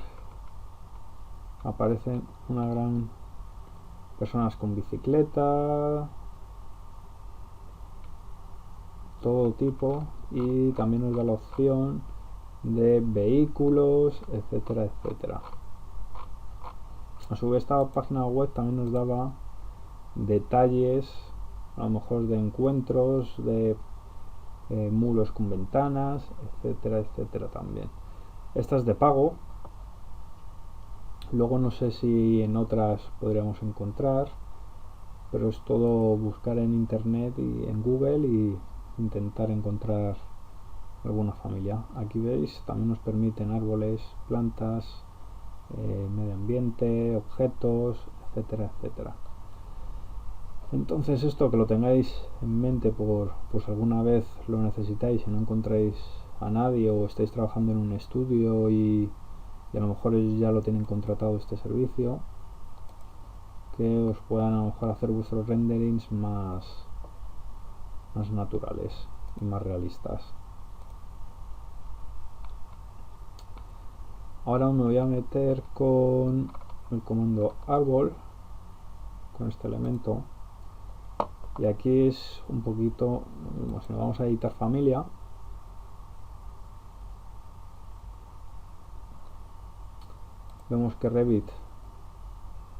aparecen una gran personas con bicicleta, todo tipo, y también nos da la opción de vehículos, etcétera, etcétera. A su vez, esta página web también nos daba detalles, a lo mejor de encuentros, de muros con ventanas, etcétera, etcétera también. Esta es de pago. Luego no sé si en otras podríamos encontrar, pero es todo buscar en internet y en Google y intentar encontrar alguna familia. Aquí veis, también nos permiten árboles, plantas, medio ambiente, objetos, etcétera, etcétera. Entonces, esto que lo tengáis en mente por si alguna vez lo necesitáis y no encontráis a nadie, o estáis trabajando en un estudio y a lo mejor ya lo tienen contratado este servicio, que os puedan a lo mejor hacer vuestros renderings más naturales y más realistas. Ahora me voy a meter con el comando árbol, con este elemento, y aquí es un poquito, si nos vamos a editar familia, vemos que Revit,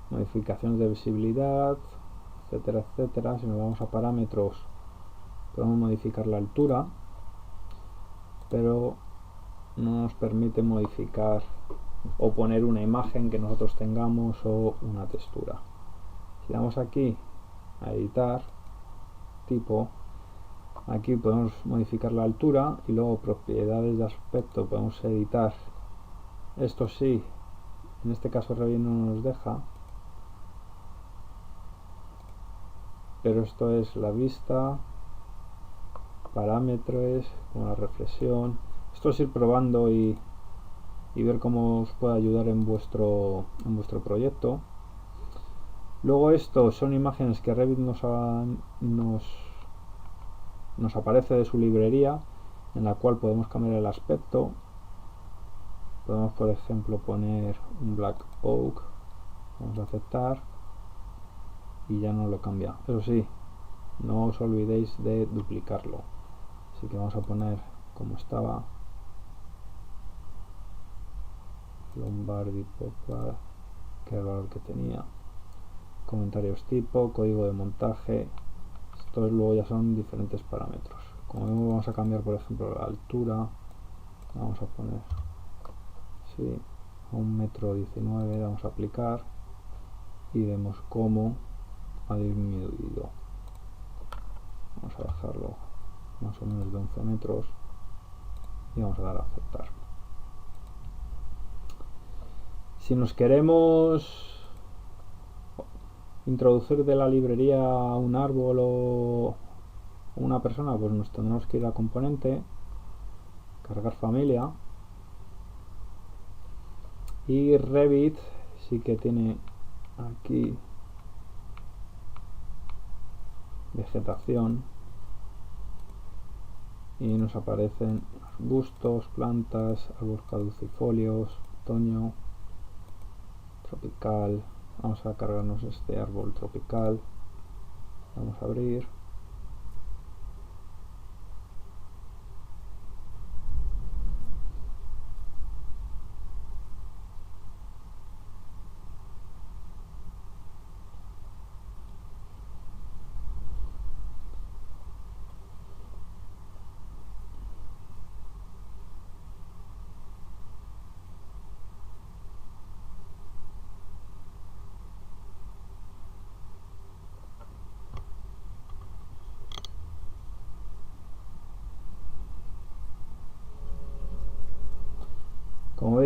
modificaciones de visibilidad, etcétera, etcétera. Si nos vamos a parámetros, podemos modificar la altura, pero no nos permite modificar o poner una imagen que nosotros tengamos o una textura. Si damos aquí a editar tipo, aquí podemos modificar la altura, y luego propiedades de aspecto podemos editar. Esto sí, en este caso Revit no nos deja, pero esto es la vista, parámetros, como la reflexión. Esto es ir probando y ver cómo os puede ayudar en vuestro proyecto. Luego, esto son imágenes que Revit nos aparece de su librería, en la cual podemos cambiar el aspecto. Podemos, por ejemplo, poner un black oak, vamos a aceptar, y ya no lo cambia. Eso sí, no os olvidéis de duplicarlo, así que vamos a poner como estaba, Lombardi Poplar, que era el valor que tenía, comentarios tipo, código de montaje. Estos luego ya son diferentes parámetros. Como vemos, vamos a cambiar, por ejemplo, la altura, vamos a poner sí, a 1,19 m, vamos a aplicar, y vemos cómo ha disminuido. Vamos a dejarlo más o menos de 11 metros y vamos a dar a aceptar. Si nos queremos introducir de la librería un árbol o una persona, pues nos tendremos que ir a componente, cargar familia, y Revit sí que tiene aquí vegetación, y nos aparecen arbustos, plantas, árboles caducifolios, otoño, tropical. Vamos a cargarnos este árbol tropical, vamos a abrir,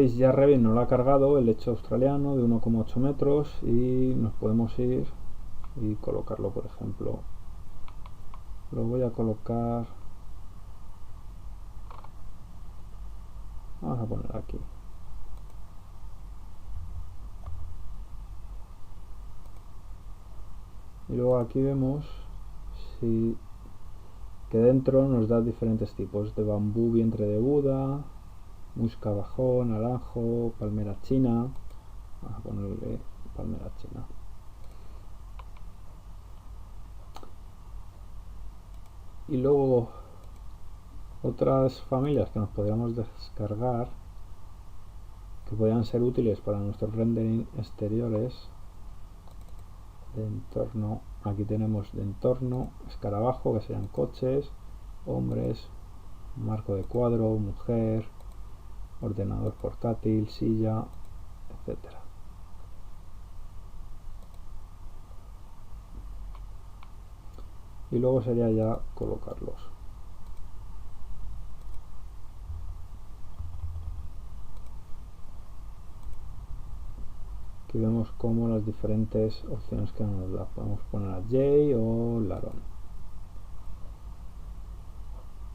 veis, ya Revit nos lo ha cargado el lecho australiano de 1,8 metros y nos podemos ir y colocarlo, por ejemplo. Lo voy a colocar, vamos a poner aquí. Y luego aquí vemos que dentro nos da diferentes tipos de bambú, vientre de Buda, musca bajón, naranjo, palmera china. Vamos a ponerle palmera china. Y luego otras familias que nos podríamos descargar que podrían ser útiles para nuestros rendering exteriores de entorno. Aquí tenemos de entorno, escarabajo, que serían coches, hombres, marco de cuadro, mujer, ordenador portátil, silla, etcétera. Y luego sería ya colocarlos. Aquí vemos como las diferentes opciones que nos da. Podemos poner a Jay o Laron.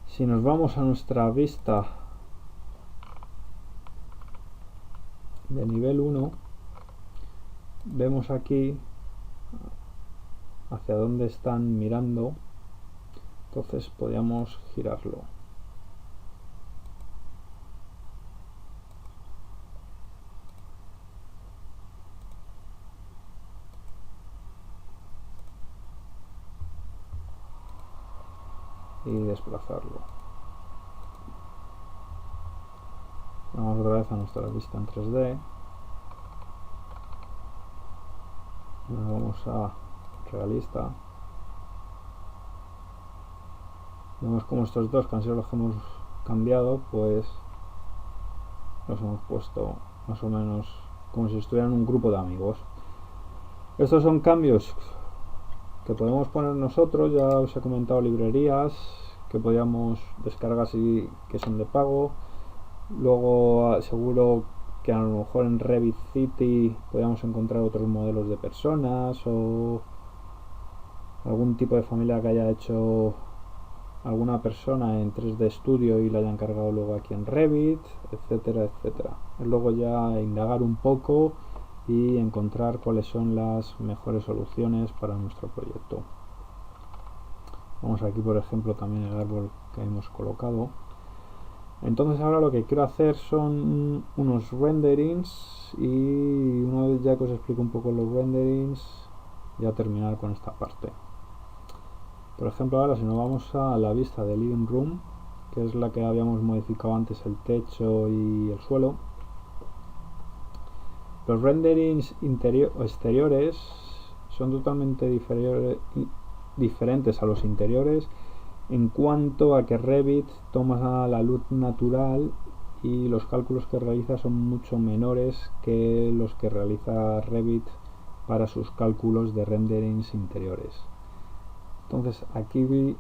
Si nos vamos a nuestra vista de nivel 1, vemos aquí hacia dónde están mirando, entonces podríamos girarlo. Y desplazarlo. Vamos otra vez a nuestra vista en 3D. Nos vamos a realista. Vemos como estos dos, que han sido los que hemos cambiado, pues los hemos puesto más o menos como si estuvieran en un grupo de amigos. Estos son cambios que podemos poner nosotros. Ya os he comentado librerías que podíamos descargar que son de pago. Luego seguro que a lo mejor en Revit City podíamos encontrar otros modelos de personas o algún tipo de familia que haya hecho alguna persona en 3D Studio y la hayan cargado luego aquí en Revit, etcétera, etcétera. Luego ya indagar un poco y encontrar cuáles son las mejores soluciones para nuestro proyecto. Vamos aquí, por ejemplo, también el árbol que hemos colocado. Entonces ahora lo que quiero hacer son unos renderings, y una vez ya que os explico un poco los renderings, ya terminar con esta parte. Por ejemplo, ahora si nos vamos a la vista de Living Room, que es la que habíamos modificado antes, el techo y el suelo, los renderings exteriores son totalmente diferentes a los interiores en cuanto a que Revit toma la luz natural y los cálculos que realiza son mucho menores que los que realiza Revit para sus cálculos de renderings interiores. Entonces aquí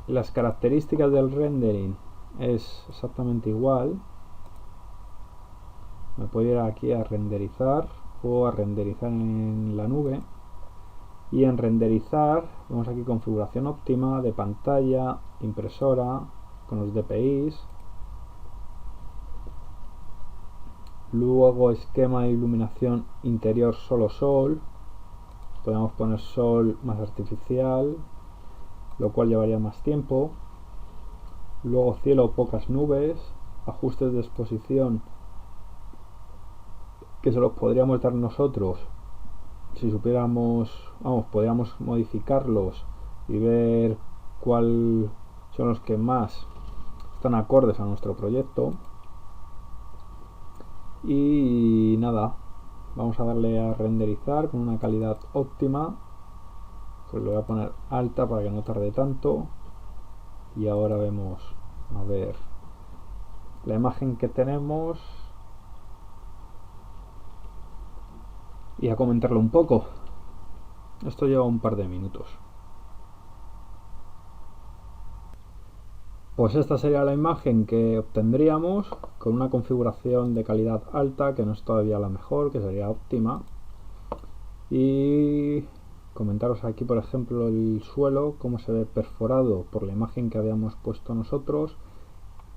las características del rendering es exactamente igual. Me puedo ir aquí a renderizar o a renderizar en la nube, y en renderizar vemos aquí configuración óptima de pantalla, impresora con los DPIs, luego esquema de iluminación interior solo sol. Podemos poner sol más artificial, lo cual llevaría más tiempo. Luego cielo, pocas nubes, ajustes de exposición que se los podríamos dar nosotros si supiéramos, podríamos modificarlos y ver cuáles son los que más están acordes a nuestro proyecto. Y nada, vamos a darle a renderizar con una calidad óptima, pues lo voy a poner alta para que no tarde tanto. Y ahora vemos, a ver, la imagen que tenemos y a comentarlo un poco. Esto lleva un par de minutos. Pues esta sería la imagen que obtendríamos con una configuración de calidad alta, que no es todavía la mejor, que sería óptima. Y comentaros aquí, por ejemplo, el suelo, cómo se ve perforado por la imagen que habíamos puesto nosotros,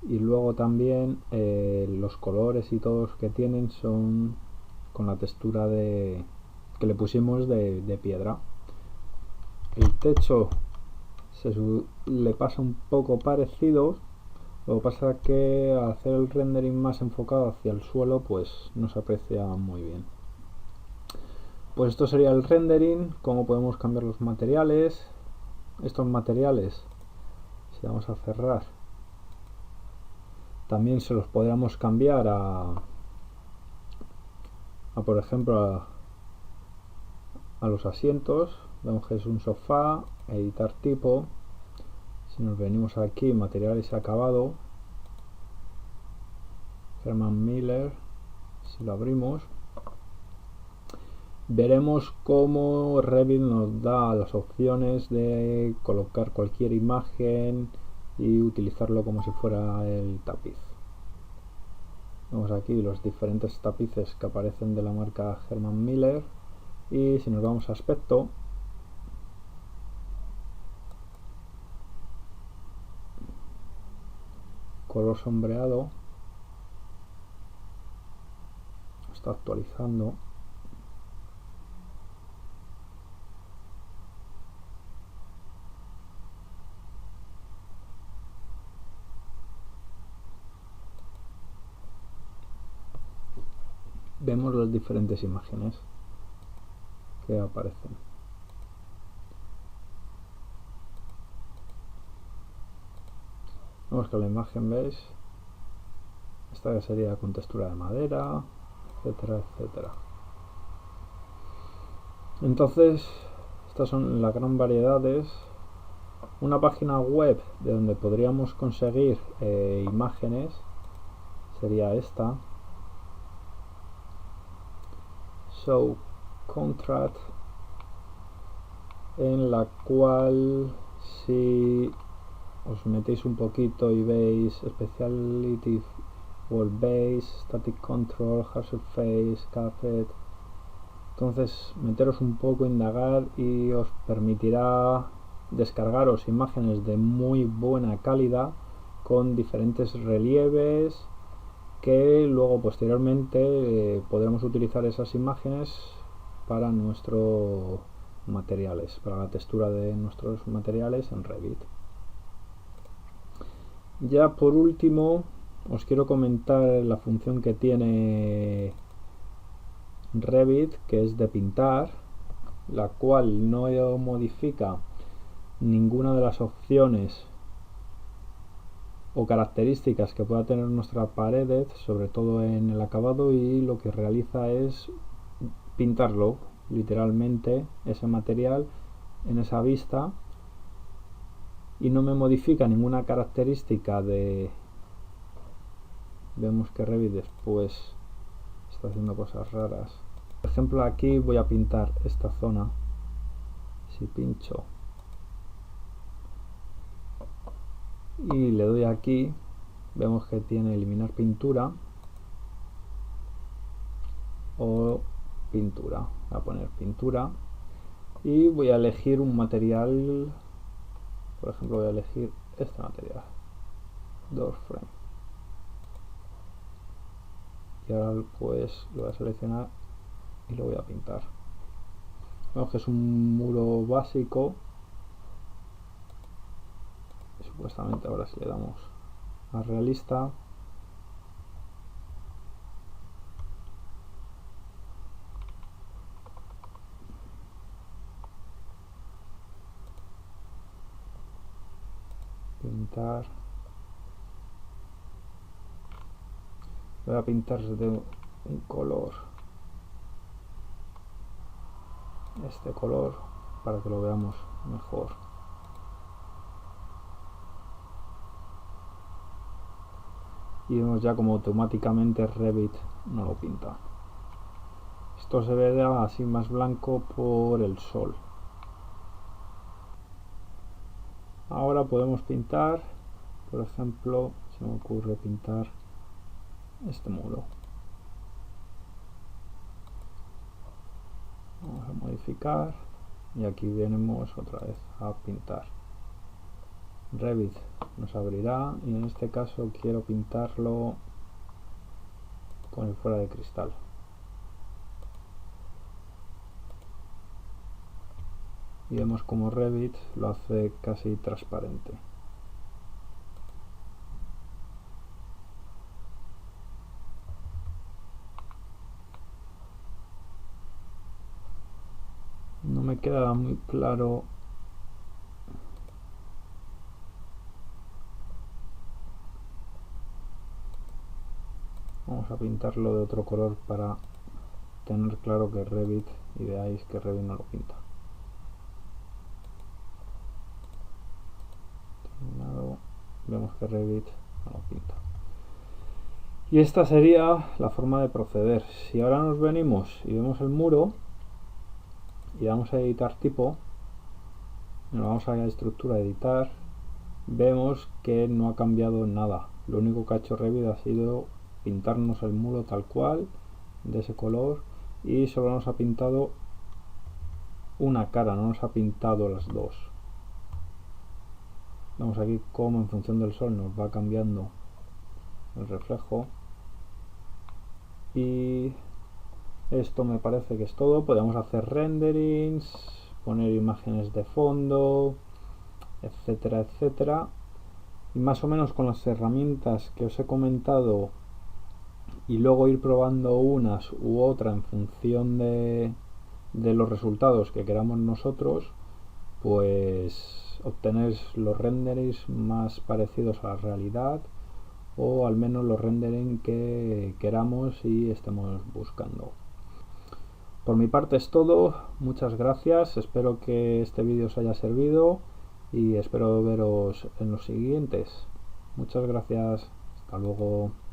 y luego también los colores y todos que tienen son con la textura que le pusimos de piedra. El techo le pasa un poco parecido, lo que pasa que al hacer el rendering más enfocado hacia el suelo pues no se aprecia muy bien. Pues esto sería el rendering, cómo podemos cambiar los materiales. Estos materiales, si vamos a cerrar, también se los podríamos cambiar a por ejemplo a los asientos. Vemos que es un sofá, editar tipo. Si nos venimos aquí, materiales y acabado, Herman Miller, si lo abrimos, veremos cómo Revit nos da las opciones de colocar cualquier imagen y utilizarlo como si fuera el tapiz. Vemos aquí los diferentes tapices que aparecen de la marca Herman Miller, y si nos vamos a aspecto, color sombreado, está actualizando. Vemos las diferentes imágenes que aparecen. Vemos que la imagen, veis, esta ya sería con textura de madera, etcétera, etcétera. Entonces, estas son las gran variedades. Una página web de donde podríamos conseguir imágenes sería esta, Show Contract, en la cual si os metéis un poquito y veis Speciality, Wall Base, Static Control, Hard Surface, Carpet, entonces meteros un poco, indagar, y os permitirá descargaros imágenes de muy buena calidad con diferentes relieves, que luego posteriormente podremos utilizar esas imágenes para nuestros materiales, para la textura de nuestros materiales en Revit. Ya por último os quiero comentar la función que tiene Revit, que es de pintar, la cual no modifica ninguna de las opciones o características que pueda tener nuestra pared, sobre todo en el acabado, y lo que realiza es pintarlo literalmente, ese material, en esa vista, y no me modifica ninguna característica de... Vemos que Revit después está haciendo cosas raras. Por ejemplo, aquí voy a pintar esta zona. Si pincho y le doy aquí, vemos que tiene eliminar pintura o pintura. Voy a poner pintura y voy a elegir un material. Por ejemplo, voy a elegir este material, door frame, y ahora pues lo voy a seleccionar y lo voy a pintar. Vemos que es un muro básico, y supuestamente ahora si le damos a realista, pintar, voy a pintar de un color, este color, para que lo veamos mejor. Y vemos ya como automáticamente Revit no lo pinta. Esto se ve así más blanco por el sol. Ahora podemos pintar Por ejemplo, se me ocurre pintar este muro. Vamos a modificar y aquí venimos otra vez a pintar. Revit nos abrirá y en este caso quiero pintarlo con el fuera de cristal. Y vemos como Revit lo hace casi transparente. No me queda muy claro vamos a pintarlo de otro color para tener claro que Revit, y veáis que Revit no lo pinta. Terminado, vemos que Revit no lo pinta. Y esta sería la forma de proceder. Si ahora nos venimos y vemos el muro y vamos a editar tipo, nos vamos a la estructura editar, vemos que no ha cambiado nada. Lo único que ha hecho Revit ha sido pintarnos el muro tal cual, de ese color, y solo nos ha pintado una cara, no nos ha pintado las dos. Vemos aquí cómo en función del sol nos va cambiando el reflejo. Y esto me parece que es todo. Podemos hacer renderings, poner imágenes de fondo, etcétera, etcétera. Y más o menos con las herramientas que os he comentado y luego ir probando unas u otra en función de los resultados que queramos nosotros, pues obtener los renderings más parecidos a la realidad, o al menos los rendering que queramos y estemos buscando. Por mi parte es todo, muchas gracias, espero que este vídeo os haya servido y espero veros en los siguientes. Muchas gracias, hasta luego.